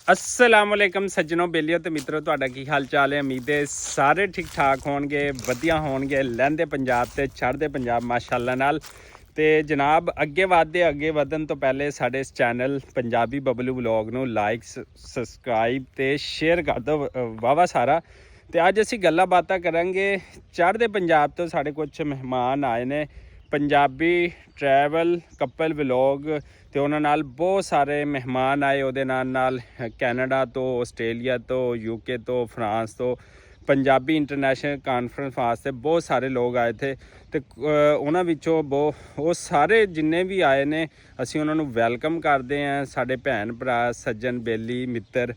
अस्सलामुअलैकुम सज्जनों बेलियो तो मित्रों तुहाडा की हाल चाल है। उम्मीद है सारे ठीक ठाक होणगे, वधिया होणगे, लहंदे पंजाब ते चढ़दे पंजाब माशाअल्लाह नाल। ते जनाब अगे वधन तो पहले साडे इस चैनल पंजाबी बबलू व्लॉग नूं लाइक सबसक्राइब ते शेयर कर दो वावा सारा। ते अज असीं गल्लां बातां करांगे चढ़दे पंजाब तो साडे कुछ मेहमान आए ने पंजाबी ट्रैवल कपल व्लॉग ते उन्हां नाल बहुत सारे मेहमान आए। उहदे नाल कैनेडा तो आस्ट्रेलिया तो यूके तो फ्रांस तो पंजाबी इंटरनेशनल कॉन्फ्रेंस वास्ते बहुत सारे लोग आए थे। तो उन्हां विचों वो सारे जिन्ने भी आए ने असीं उन्हां नूं वैलकम करते हैं। साडे भैन भरा सज्जन बेली मित्र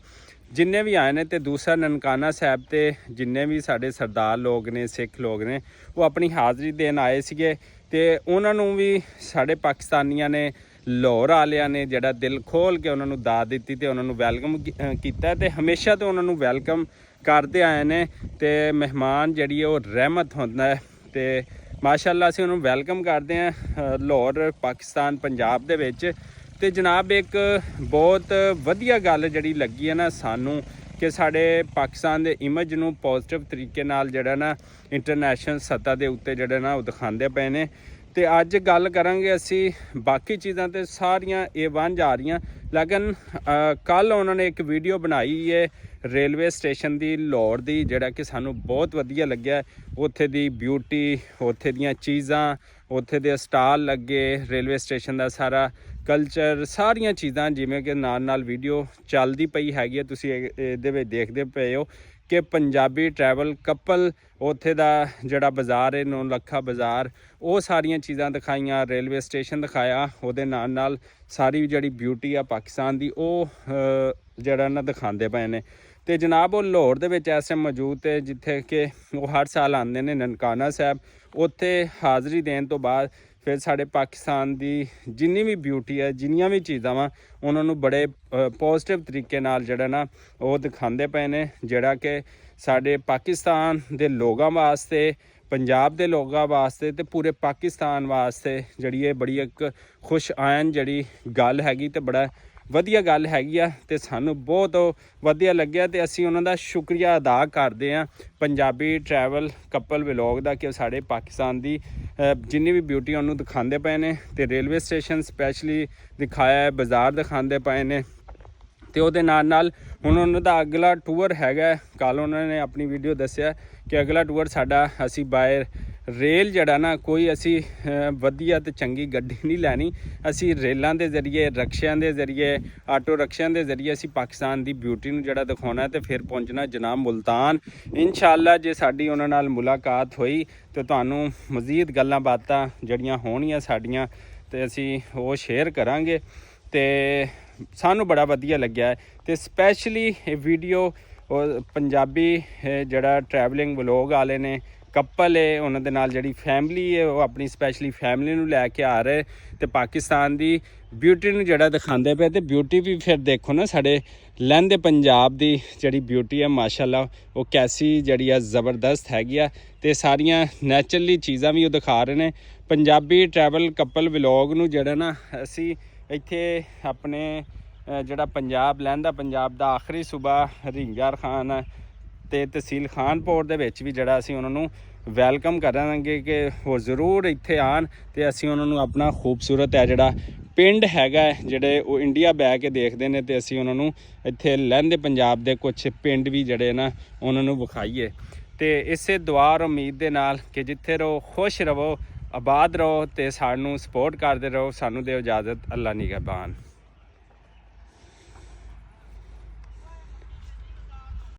जिन्ने भी आए ने। तो दूसरा ननकाना साहब ते जिन्ने भी साडे सरदार लोग ने सिख लोग ने वो अपनी हाज़री देन आए सीगे। ते उन्हां नूं भी साडे पाकिस्तानियां ने लाहौर वालियां ने जिहड़ा दिल खोल के उन्हां नूं दाद दित्ती ते उन्हां नूं वैलकम कीता। ते हमेशा तो उन्हां नूं वैलकम करते आए ने। ते मेहमान जिहड़ी ओह रहमत हुंदा है। ते माशाअल्लाह असीं उन्हां नूं वैलकम करते हैं लाहौर पाकिस्तान पंजाब दे विच। ते जनाब एक बहुत वधिया गल जिहड़ी लगी है ना सानू कि साडे पाकिस्तान दे इमेज नूं पॉजिटिव तरीके नाल जिहड़ा ना इंटरनेशनल सतह दे उत्ते जिहड़े ना ओह दिखांदे पए ने। ते अज गल करांगे असीं बाकी चीज़ां ते सारियां A1 जा रही, लेकिन कल उन्होंने एक वीडियो बनाई है रेलवे स्टेशन दी लाहौर दी जिहड़ा कि सानू बहुत वधिया लग्या। उत्थे दी ब्यूटी, उत्थे दियां चीज़ां, उत्थे दे स्टाल लगे, रेलवे स्टेशन दा सारा कल्चर, सारियां चीज़ां जिवें कि नाल वीडियो चलदी पई हैगी। तुसीं इहदे विच देखदे पए हो कि पंजाबी ट्रैवल कपल उत्थे दा जिहड़ा बाज़ार है नौलखा बाज़ार वो सारियां चीज़ां दिखाइयां, रेलवे स्टेशन दिखाया, उहदे नाल सारी जिहड़ी ब्यूटी आ पाकिस्तान दी ओह जिहड़ा ना दिखांदे पए ने। ते जनाब वो लाहौर दे विच इस टाइम मौजूद है जिथे कि वो हर साल आंदे ने ननकाना साहब। उत्थे हाज़री देने तो बाद फिर साढ़े पाकिस्तान दी जिन्नी भी ब्यूटी है जिन्नियां भी चीज़ां वा उन्होंने बड़े पॉजिटिव तरीके नाल जिहड़ा ना वो दिखांदे पे ने। जिहड़ा कि साढ़े पाकिस्तान दे लोगां वास्ते, पंजाब दे लोगां वास्ते ते पूरे पाकिस्तान वास्ते जिहड़ी ये बड़ी एक खुश आयन जिहड़ी गल हैगी ते बड़ा वधिया गल हैगी आ। ते सानू बहुत वधिया लग्या ते असीं उन्हां दा शुक्रिया अदा करदे आं पंजाबी ट्रैवल कपल व्लॉग दा कि साढ़े पाकिस्तान दी जिन्नी भी ब्यूटी उन्होंने दिखांदे पे ने। ते रेलवे स्टेशन स्पैशली दिखाया है, बाज़ार दिखांदे पे ने। ते उहदे नाल हुण उन्हां दा अगला टूर हैगा। कल उन्होंने अपनी वीडियो दस्सिया कि अगला टूर साडा असीं बाय रेल जिहड़ा ना कोई असी वधिया ते चंगी गड्डी नहीं लैनी, असी रेलों के जरिए रक्शियां के जरिए आटो रक्शियां के जरिए असी पाकिस्तान की ब्यूटी नूं जिहड़ा दिखाउणा ते फिर पहुँचना जनाब मुल्तान। इंशाअल्लाह जे साडी उन्हां नाल मुलाकात हुई तो तुहानूं मज़ीद गल्लां बातां जिहड़ियां होणगियां साडियां ते असी वो शेयर करांगे। ते सानू बड़ा वधिया लग्या है। ते स्पैशली वीडियो पंजाबी जिहड़ा ट्रैवलिंग व्लॉग वाले ने कपल है उन्हां दे नाल जिहड़ी फैमिली है वो अपनी स्पैशली फैमिली नूं लैके आ रहे ते पाकिस्तान दी ब्यूटी नूं जिहड़ा दिखांदे पे। ते ब्यूटी भी फिर देखो ना साडे लहंदे पंजाब दी जिहड़ी ब्यूटी है माशाअल्लाह वो कैसी जिहड़ी है ज़बरदस्त हैगी आ। ते सारियां नैचुरली चीज़ां भी वो दिखा रहे ने। पंजाबी ट्रैवल कपल व्लॉग नूं जिहड़ा ना असी इत्थे अपने जिहड़ा पंजाब लहंदा पंजाब दा आखिरी सूबा रिंजार खान ते तहसील खानपुर दे विच भी जिहड़ा असीं उन्हां नूं वैलकम करांगे कि वो ज़रूर इत्थे आन ते असीं उन्हां नूं अपना खूबसूरत है जिहड़ा पिंड हैगा जिहड़े वो इंडिया बह के देखदे ने। ते असीं उन्हां नूं इत्थे लहंदे पंजाब दे कुछ पिंड भी जिहड़े ना उन्हां नूं विखाईए। ते इसे दुआ और उम्मीद दे नाल कि जिथे रहो खुश रहो आबाद रहो ते सानूं सपोर्ट करदे रहो। सानूं दिओ इजाज़त, अल्लाह निगहबान।